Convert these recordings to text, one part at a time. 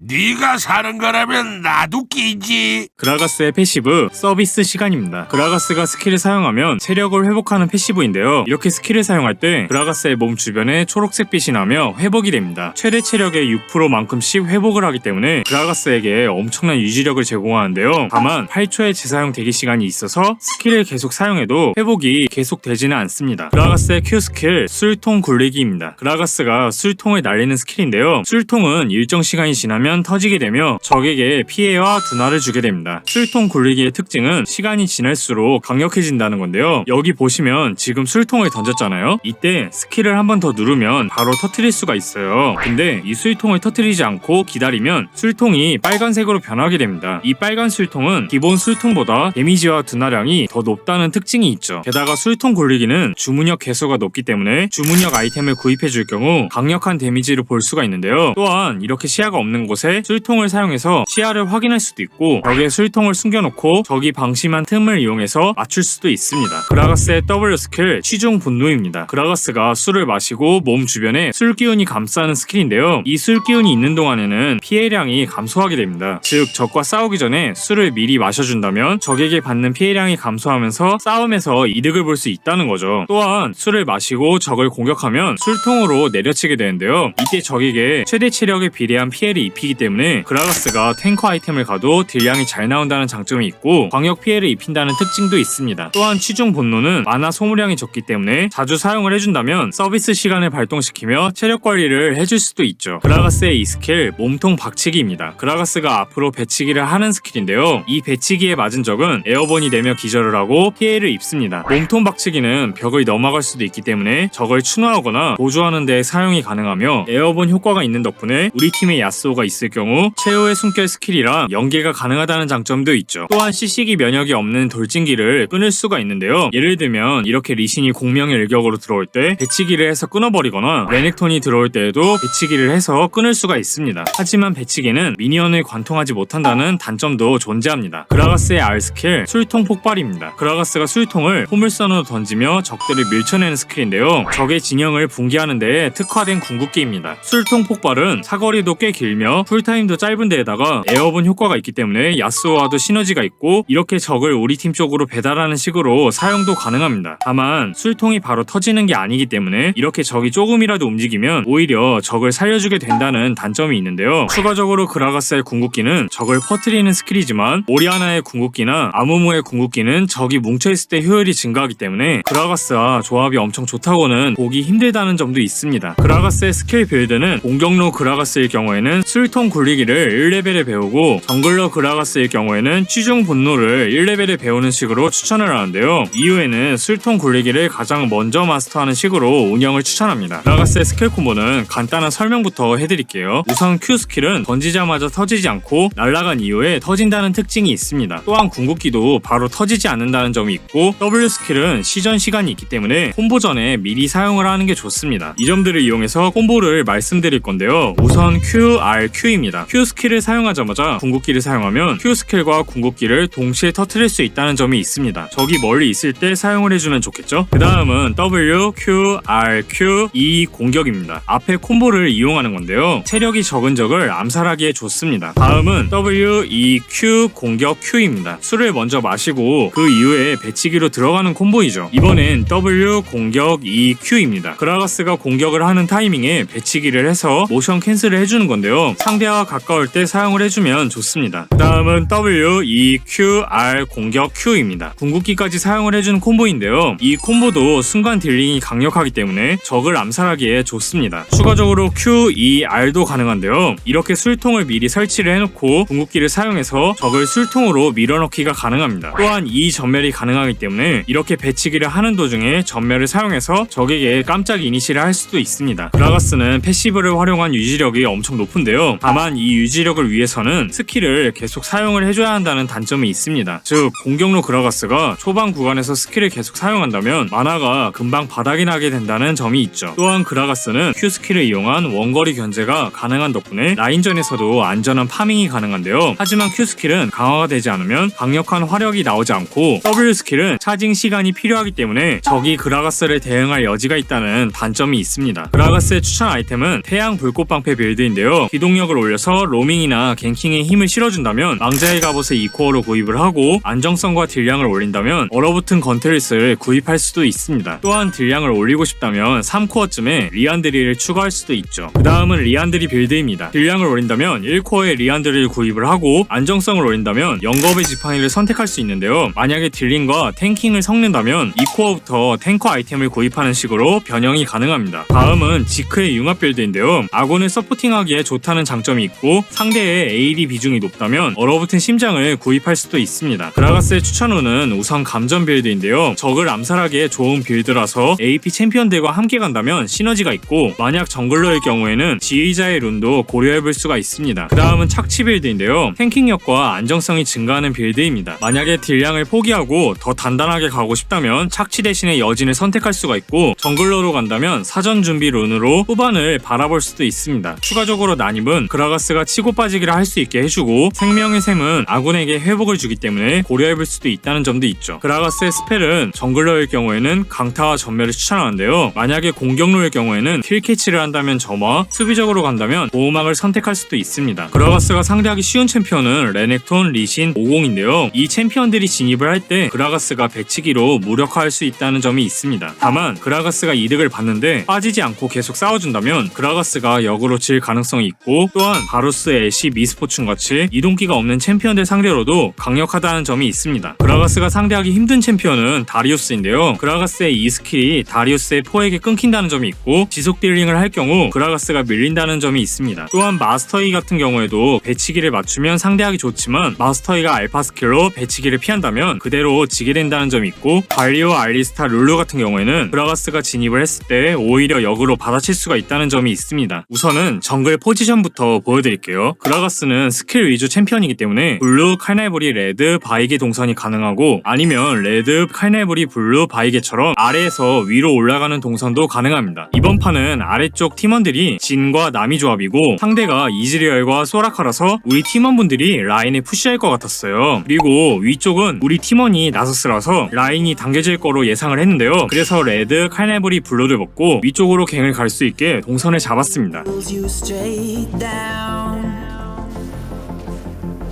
네가 사는 거라면 나도 끼지. 그라가스의 패시브 서비스 시간입니다. 그라가스가 스킬을 사용하면 체력을 회복하는 패시브인데요. 이렇게 스킬을 사용할 때 그라가스의 몸 주변에 초록색 빛이 나며 회복이 됩니다. 최대 체력의 6%만큼씩 회복을 하기 때문에 그라가스에게 엄청난 유지력을 제공하는데요. 다만 8초의 재사용 대기 시간이 있어서 스킬을 계속 사용해도 회복이 계속되지는 않습니다. 그라가스의 Q 스킬 술통 굴리기입니다. 그라가스가 술통을 날리는 스킬인데요. 술통은 일정 시간이 지나면 터지게 되며 적에게 피해와 둔화를 주게 됩니다. 술통 굴리기의 특징은 시간이 지날수록 강력해진다는 건데요. 여기 보시면 지금 술통을 던졌잖아요. 이때 스킬을 한 번 더 누르면 바로 터뜨릴 수가 있어요. 근데 이 술통을 터뜨리지 않고 기다리면 술통이 빨간색으로 변하게 됩니다. 이 빨간 술통은 기본 술통보다 데미지와 둔화량이 더 높다는 특징이 있죠. 게다가 술통 굴리기는 주문력 개수가 높기 때문에 주문력 아이템을 구입해줄 경우 강력한 데미지를 볼 수가 있는데요. 또한 이렇게 시야가 없는 곳에 술통을 사용해서 시야를 확인할 수도 있고 벽에 술통을 숨겨놓고 적이 방심한 틈을 이용해서 맞출 수도 있습니다. 그라가스의 W 스킬 취중 분노입니다. 그라가스가 술을 마시고 몸 주변에 술 기운이 감싸는 스킬인데요. 이 술 기운이 있는 동안에는 피해량이 감소하게 됩니다. 즉 적과 싸우기 전에 술을 미리 마셔준다면 적에게 받는 피해량이 감소하면서 싸움에서 이득을 볼 수 있다는 거죠. 또한 술을 마시고 적을 공격하면 술통으로 내려치게 되는데요. 이때 적에게 최대 체력에 비례한 피해를 입히기 때문에 그라가스가 탱커 아이템을 가도 딜량이 잘 나온다는 장점이 있고 광역 피해를 입힌다는 특징도 있습니다. 또한 취중 분노는 만화 소모량이 적기 때문에 자주 사용을 해준다면 서비스 시간을 발동시키며 체력 관리를 해줄 수도 있죠. 그라가스의 이 스킬 몸통 박치기입니다. 그라가스가 앞으로 배치기를 하는 스킬인데요. 이 배치기에 맞은 적은 에어본이 되며 기절을 하고 피해를 입습니다. 몸통 박치기는 벽을 넘어갈 수도 있기 때문에 적을 추노하거나 도주하는 데 사용이 가능하며 에어본 효과가 있는 덕분에 우리 팀에 야스오가 있을 경우 최후의 숨결 스킬이랑 연계가 가능하다는 장점도 있죠. 또한 CC기 면역이 없는 돌진기를 끊을 수가 있는데요. 예를 들면 이렇게 리신이 공명의 일격으로 들어올 때 배치기를 해서 끊어버리거나 레넥톤이 들어올 때에도 배치기를 해서 끊을 수가 있습니다. 하지만 배치기는 미니언을 관통하지 못한다는 단점도 존재합니다. 그라가스의 R 스킬 술통 폭발입니다. 그라가스가 술통을 포물선으로 던지며 적들을 밀쳐내는 스킬인데요. 적의 진영을 붕괴하는 데에 특화된 궁극기입니다. 술통 폭발은 사거리도 꽤 길며 쿨타임도 짧은 데에다가 에어본 효과가 있기 때문에 야스오와도 시너지가 있고 이렇게 적을 우리 팀 쪽으로 배달하는 식으로 사용도 가능합니다. 다만 술통이 바로 터지는 게 아니기 때문에 이렇게 적이 조금이라도 움직이면 오히려 적을 살려주게 된다는 단점이 있는데요. 추가적으로 그라가스의 궁극기는 적을 퍼뜨리는 스킬이지만 오리아나의 궁극기나 아무무의 궁극기는 적이 뭉쳐있을 때 효율이 증가하기 때문에 그라가스와 조합이 엄청 좋다고는 보기 힘들다는 점도 있습니다. 그라가스의 스킬 빌드는 공격로 그라가스일 경우에는 술통 굴리기를 1레벨에 배우고 정글러 그라가스일 경우에는 취중 분노를 1레벨에 배우는 식으로 추천을 하는데요. 이후에는 술통 굴리기를 가장 먼저 마스터하는 식으로 운영을 추천합니다. 그라가스의 스킬 콤보는 간단한 설명부터 해드릴게요. 우선 Q 스킬은 던지자마자 터지지 않고 날아간 이후에 터진다는 특징이 있습니다. 또한 궁극기도 바로 터지지 않는다는 점이 있고 W 스킬은 시전 시간이 있기 때문에 콤보 전에 미리 사용을 하는 게 좋습니다. 이 점들을 이용해서 콤보를 말씀드릴 건데요. 우선 Q, R, Q입니다. Q 스킬을 사용하자마자 궁극기를 사용하면 Q 스킬과 궁극기를 동시에 터뜨릴 수 있다는 점이 있습니다. 적이 멀리 있을 때 사용을 해주면 좋겠죠? 그 다음은 W, Q, R, Q, E 공격입니다. 앞에 콤보를 이용하는 건데요. 체력이 적은 적을 암살하기에 좋습니다. 다음은 W, E, Q 공격 Q입니다. 술을 먼저 마시고 그 이후에 배치기로 들어가는 콤보이죠. 이번엔 W 공격 E, Q입니다. 그라가스가 공격을 하는 타이밍에 배치기를 해서 모션 캔슬을 해주는 건데요. 상대와 가까울 때 사용을 해주면 좋습니다. 그 다음은 W, E, Q, R 공격 Q입니다. 궁극기까지 사용을 해주는 콤보인데요. 이 콤보도 순간 딜링이 강력하기 때문에 적을 암살하기에 좋습니다. 추가적으로 Q, E, R도 가능한데요. 이렇게 술통을 미리 설치를 해놓고 궁극기를 사용해서 적을 술통으로 밀어넣기가 가능합니다. 또한 이 전멸이 가능하기 때문에 이렇게 배치기를 하는 도중에 전멸을 사용해서 적에게 깜짝 이니시를 할 수도 있습니다. 그라가스는 패시브를 활용한 유지력이 엄청 높은데요. 다만 이 유지력을 위해서는 스킬을 계속 사용을 해줘야 한다는 단점이 있습니다. 즉 공격로 그라가스가 초반 구간에서 스킬을 계속 사용한다면 만화가 금방 바닥이 나게 된다는 점이 있죠. 또한 그라가스는 Q 스킬을 이용한 원거리 견제가 가능한 덕분에 라인전에서도 안전한 파밍이 가능한데요. 하지만 Q 스킬은 강화가 되지 않으면 강력한 화력이 나오지 않고 W 스킬은 차징 시간이 필요하기 때문에 적이 그라가스를 대응할 여지가 있다는 단점이 있습니다. 그라가스의 추천 아이템은 태양 불꽃방패 빌드인데요. 기동력을 올려서 로밍이나 갱킹에 힘을 실어준다면 망자의 갑옷을 2코어로 구입을 하고 안정성과 딜량을 올린다면 얼어붙은 건틀릿을 구입할 수도 있습니다. 또한 딜량을 올리고 싶다면 3코어쯤에 리안드리를 추가할 수도 있죠. 그 다음은 리안드리 빌드입니다. 딜량을 올린다면 1코어에 리안드리를 구입을 하고 안정성을 올린다면 영겁의 지팡이를 선택할 수 있는데요. 만약에 딜링과 탱킹을 섞는다면 2코어부터 탱커 아이템을 구입하는 식으로 변형이 가능합니다. 다음은 지크의 융합 빌드인데요. 아군을 서포팅하기에 좋다는 장점이 있고 상대의 AD 비중이 높다면 얼어붙은 심장을 구입할 수도 있습니다. 그라가스의 추천호는 우선 감전 빌드인데요. 적을 암살하기에 좋은 빌드라서 AP 챔피언들과 함께 간다면 시너지가 있고 만약 정글러일 경우에는 지휘자의 룬도 고려해볼 수가 있습니다. 그 다음은 착취 빌드인데요. 탱킹력과 안정성이 증가하는 빌드입니다. 만약에 딜량을 포기하고 더 단단하게 가고 싶다면 착취 대신에 여진을 선택할 수가 있고 정글러로 간다면 사전 준비 룬으로 후반을 바라볼 수도 있습니다. 추가적으로 난입은 그라가스가 치고 빠지기를 할 수 있게 해주고 생명의 샘은 아군에게 회복을 주기 때문에 고려해볼 수도 있다는 점도 있죠. 그라가스의 스펠은 정글러일 경우에는 강타와 전멸을 추천하는데요. 만약에 공격로일 경우에는 킬캐치를 한다면 점화, 수비적으로 간다면 보호막을 선택할 수도 있습니다. 그라가스가 상대하기 쉬운 챔피언은 레넥톤, 리신, 오공인데요. 이 챔피언들이 진입을 할 때 그라가스가 배치기로 무력화할 수 있다는 점이 있습니다. 다만 그라가스가 이득을 받는데 빠지지 않고 계속 싸워준다면 그라가스가 역으로 질 가능성이 있고 또한 바루스, 애쉬, 미스포춘같이 이동기가 없는 챔피언들 상대로도 강력하다는 점이 있습니다. 그라가스가 상대하기 힘든 챔피언은 다리우스인데요. 그라가스의 이 스킬이 다리우스의 포에게 끊긴다는 점이 있고 지속 딜링을 할 경우 그라가스가 밀린다는 점이 있습니다. 또한 마스터이 같은 경우에도 배치기를 맞추면 상대하기 좋지만 마스터이가 알파 스킬로 배치기를 피한다면 그대로 지게 된다는 점이 있고 갈리오, 알리스타, 룰루 같은 경우에는 그라가스가 진입을 했을 때 오히려 역으로 받아칠 수가 있다는 점이 있습니다. 우선은 정글 포지션부터 보여드릴게요. 그라가스는 스킬 위주 챔피언이기 때문에 블루, 칼날부리, 레드, 바이게 동선이 가능하고 아니면 레드, 칼날부리, 블루, 바이게처럼 아래에서 위로 올라가는 동선도 가능합니다. 이번 판은 아래쪽 팀원들이 진과 나미 조합이고 상대가 이즈리얼과 소라카라서 우리 팀원분들이 라인에 푸시할 것 같았어요. 그리고 위쪽은 우리 팀원이 나서스라서 라인이 당겨질 거로 예상을 했는데요. 그래서 레드, 칼날부리, 블루를 먹고 위쪽으로 갱을 갈 수 있게 동선을 잡았습니다.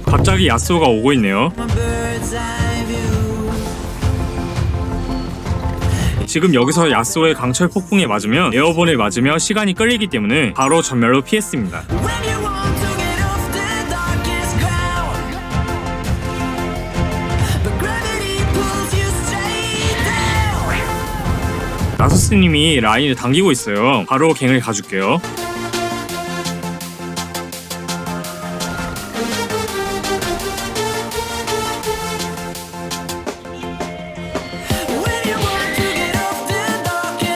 갑자기 야스오가 오고 있네요. 지금 여기서 야스오의 강철 폭풍에 맞으면 에어본을 맞으며 시간이 끌리기 때문에 바로 전멸로 피했습니다. 나서스님이 라인을 당기고 있어요. 바로 갱을 가줄게요.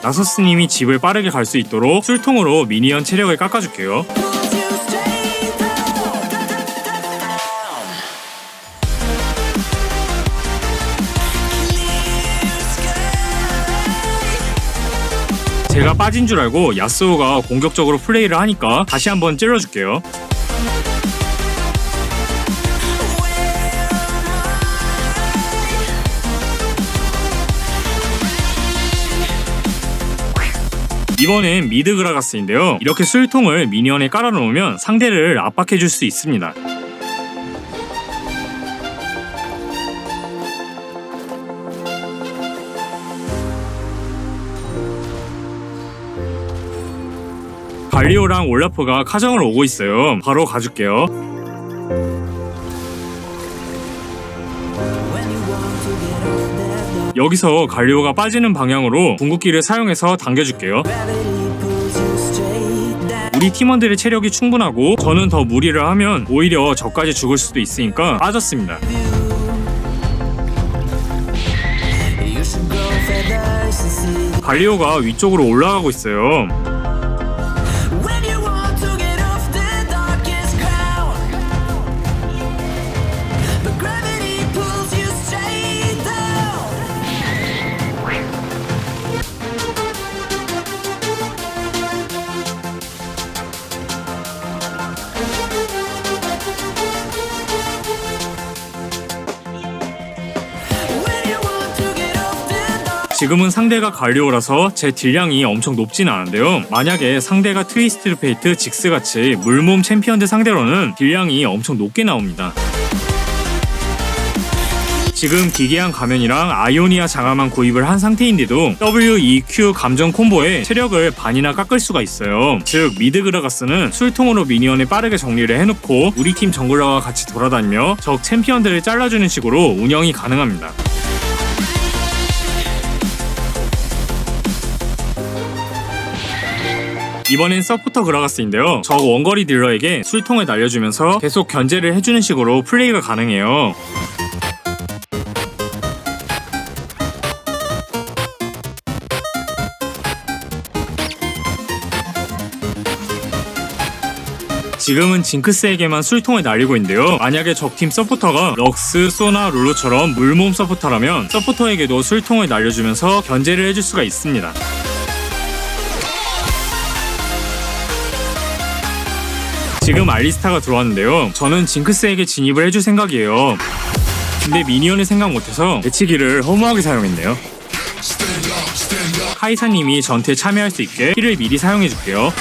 나서스님이 집을 빠르게 갈 수 있도록 술통으로 미니언 체력을 깎아줄게요. 제가 빠진 줄 알고 야스오가 공격적으로 플레이를 하니까 다시 한번 찔러줄게요. 이번엔 미드 그라가스인데요. 이렇게 술통을 미니언에 깔아놓으면 상대를 압박해줄 수 있습니다. 갈리오랑 올라프가 카정을 오고 있어요. 바로 가줄게요. 여기서 갈리오가 빠지는 방향으로 궁극기를 사용해서 당겨줄게요. 우리 팀원들의 체력이 충분하고 저는 더 무리를 하면 오히려 저까지 죽을 수도 있으니까 빠졌습니다. 갈리오가 위쪽으로 올라가고 있어요. 지금은 상대가 갈리오라서 제 딜량이 엄청 높지는 않은데요. 만약에 상대가 트위스티드 페이트, 직스같이 물몸 챔피언들 상대로는 딜량이 엄청 높게 나옵니다. 지금 기괴한 가면이랑 아이오니아 장화만 구입을 한 상태인데도 W, E, Q 감정 콤보에 체력을 반이나 깎을 수가 있어요. 즉 미드 그라가스는 술통으로 미니언을 빠르게 정리를 해놓고 우리 팀 정글러와 같이 돌아다니며 적 챔피언들을 잘라주는 식으로 운영이 가능합니다. 이번엔 서포터 그라가스인데요. 적 원거리 딜러에게 술통을 날려주면서 계속 견제를 해주는 식으로 플레이가 가능해요. 지금은 징크스에게만 술통을 날리고 있는데요. 만약에 적팀 서포터가 럭스, 소나, 룰루처럼 물몸 서포터라면 서포터에게도 술통을 날려주면서 견제를 해줄 수가 있습니다. 지금 알리스타가 들어왔는데요. 저는 징크스에게 진입을 해줄 생각이에요. 근데 미니언을 생각 못해서 배치기를 허무하게 사용했네요. 카이사님이 전투에 참여할 수 있게 힐을 미리 사용해줄게요.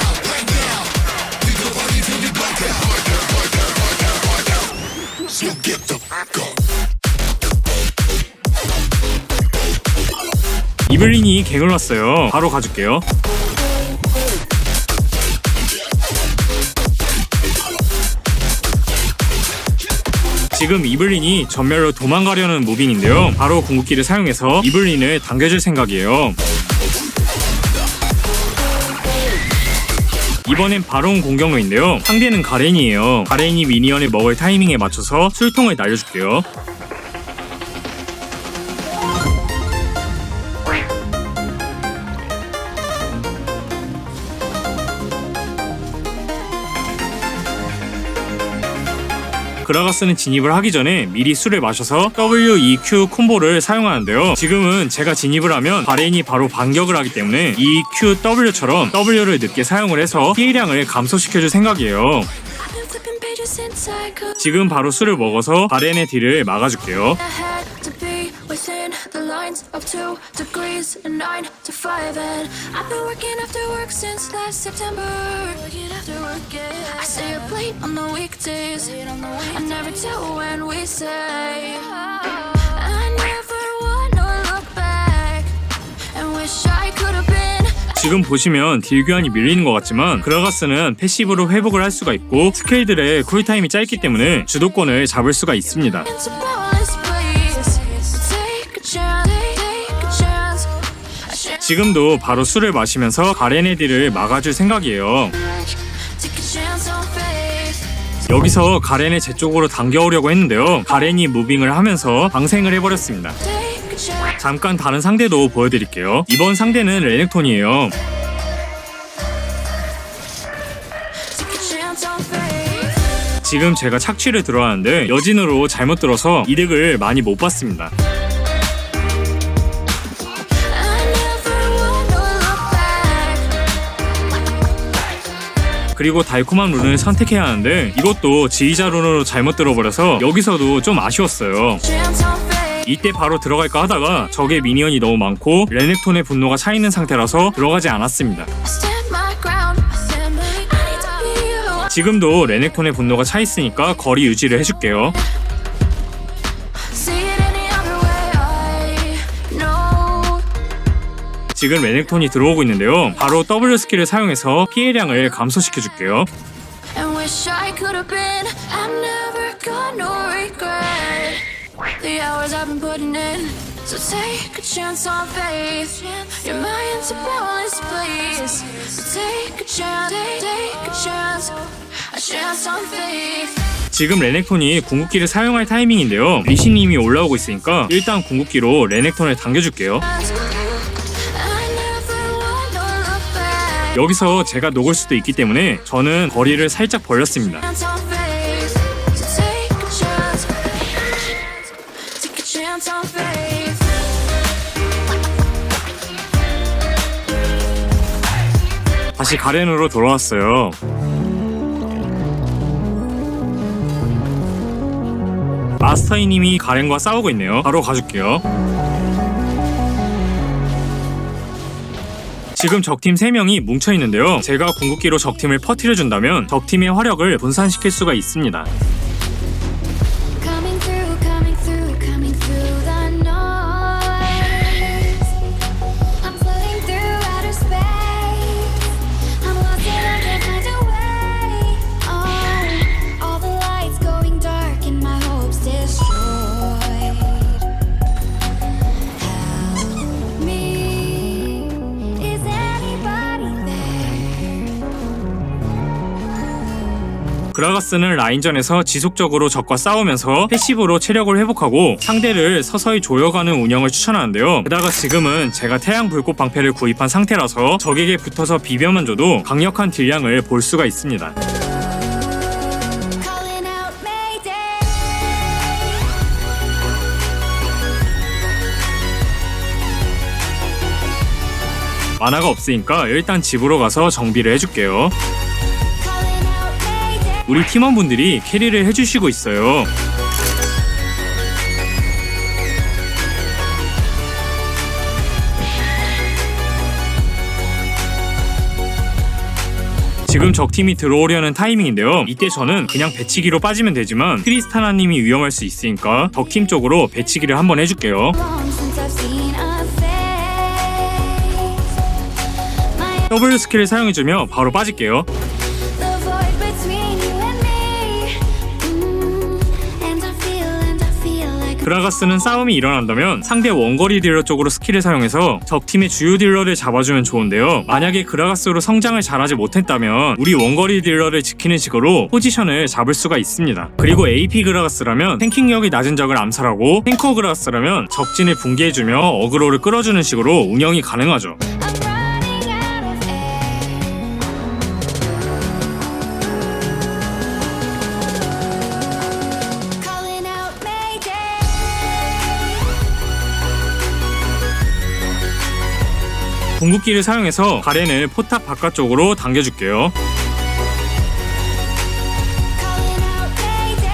이블린이 갱을 왔어요. 바로 가줄게요. 지금 이블린이 전멸로 도망가려는 무빙인데요. 바로 궁극기를 사용해서 이블린을 당겨줄 생각이에요. 이번엔 바론 공격로인데요. 상대는 가렌이에요. 가렌이 미니언을 먹을 타이밍에 맞춰서 술통을 날려줄게요. 그라가스는 진입을 하기 전에 미리 술을 마셔서 W, E, Q 콤보를 사용하는데요. 지금은 제가 진입을 하면 가렌이 바로 반격을 하기 때문에 E, Q, W처럼 W를 늦게 사용을 해서 피해량을 감소시켜줄 생각이에요. 지금 바로 술을 먹어서 가렌의 딜을 막아줄게요. Within the lines of 2 degrees and 9 to 5 and I've been working after work since last September. Working after work, yeah. I stay up late on the weekdays. I never tell when we say I never wanna look back and wish I could have been. 지금 보시면 딜 교환이 밀리는 것 같지만 그라가스는 패시브로 회복을 할 수가 있고 스킬들의 쿨타임이 짧기 때문에 주도권을 잡을 수가 있습니다. It's a powerless place. Take a chance, take a chance. I should 지금도 바로 술을 마시면서 가렌의 딜을 막아줄 생각이에요. take a chance on faith. 여기서 가렌을 제 쪽으로 당겨오려고 했는데요. 가렌이 무빙을 하면서 방생을 해버렸습니다. Take a chance. 잠깐 다른 상대도 보여드릴게요. 이번 상대는 레넥톤이에요. Take a chance on faith. 지금 제가 착취를 들어왔는데 여진으로 잘못 들어서 이득을 많이 못 봤습니다. I never wanna look back. 그리고 달콤한 룬을 선택해야 하는데 이것도 지휘자 룬으로 잘못 들어버려서 여기서도 좀 아쉬웠어요. Chance on faith. 이때 바로 들어갈까 하다가 적의 미니언이 너무 많고 레넥톤의 분노가 차있는 상태라서 들어가지 않았습니다. I stand my ground. I stand my ground. I need to be who I 지금도 레넥톤의 분노가 차있으니까 거리 유지를 해줄게요. see it any other way. I know. 지금 레넥톤이 들어오고 있는데요. 바로 W 스킬을 사용해서 피해량을 감소시켜줄게요. And wish I could have been. I'm never gonna regret the hours I've been putting in. So take a chance on faith. Your mind's a boundless place. So take a chance, take a chance. A chance on faith. 지금 레넥톤이 궁극기를 사용할 타이밍인데요. 리시님이 올라오고 있으니까 일단 궁극기로 레넥톤을 당겨줄게요. I never wanna look back. 여기서 제가 녹을 수도 있기 때문에 저는 거리를 살짝 벌렸습니다. Chance on faith. So take a chance. Take a chance on faith. 다시 가렌으로 돌아왔어요. 마스터이님이 가렌과 싸우고 있네요. 바로 가줄게요. 지금 적팀 3명이 뭉쳐있는데요. 제가 궁극기로 적팀을 퍼뜨려준다면 적팀의 화력을 분산시킬 수가 있습니다. Coming through the noise. I'm floating through outer space. I'm lost and I can't find a way. Oh, all the lights going dark and my hopes destroyed. Help me. Is anybody there? 그라가스는 라인전에서 지속적으로 적과 싸우면서 패시브로 체력을 회복하고 상대를 서서히 조여가는 운영을 추천하는데요. 게다가 지금은 제가 태양 불꽃 방패를 구입한 상태라서 적에게 붙어서 비벼만 줘도 강력한 딜량을 볼 수가 있습니다. Calling out Mayday. 만화가 없으니까 일단 집으로 가서 정비를 해줄게요. Calling out Mayday. 우리 팀원분들이 캐리를 해주시고 있어요. 지금 적팀이 들어오려는 타이밍인데요. 이때 저는 그냥 배치기로 빠지면 되지만 트리스타나님이 위험할 수 있으니까 적팀 쪽으로 배치기를 한번 해줄게요. Long since I've seen a face. My W 스킬을 사용해주며 바로 빠질게요. the void between you and me. And I feel like 그라가스는 싸움이 일어난다면 상대 원거리 딜러 쪽으로 스킬을 사용해서 적팀의 주요 딜러를 잡아주면 좋은데요. 만약에 그라가스로 성장을 잘하지 못했다면 우리 원거리 딜러를 지키는 식으로 포지션을 잡을 수가 있습니다. 그리고 AP 그라가스라면 탱킹력이 낮은 적을 암살하고 탱커 그라가스라면 적진을 붕괴해주며 어그로를 끌어주는 식으로 운영이 가능하죠. I'm running out of air. Calling out Mayday. 궁극기를 사용해서 가렌을 포탑 바깥쪽으로 당겨줄게요. Calling out Mayday.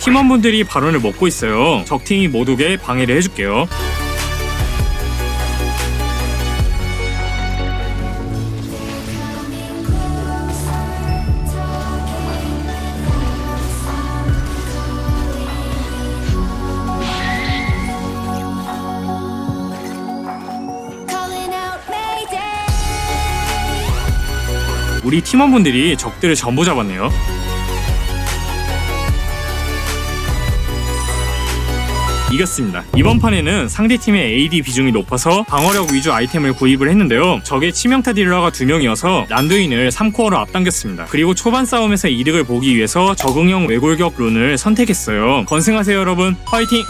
팀원분들이 바론을 먹고 있어요. 적팀이 못 오게 방해를 해줄게요. Coming closer, talking calling out Mayday. 우리 팀원분들이 적들을 전부 잡았네요. 이겼습니다. 이번 판에는 상대팀의 AD 비중이 높아서 방어력 위주 아이템을 구입을 했는데요. 적의 치명타 딜러가 2명이어서 란두인을 3코어로 앞당겼습니다. 그리고 초반 싸움에서 이득을 보기 위해서 적응형 외골격 룬을 선택했어요. 건승하세요 여러분. 화이팅!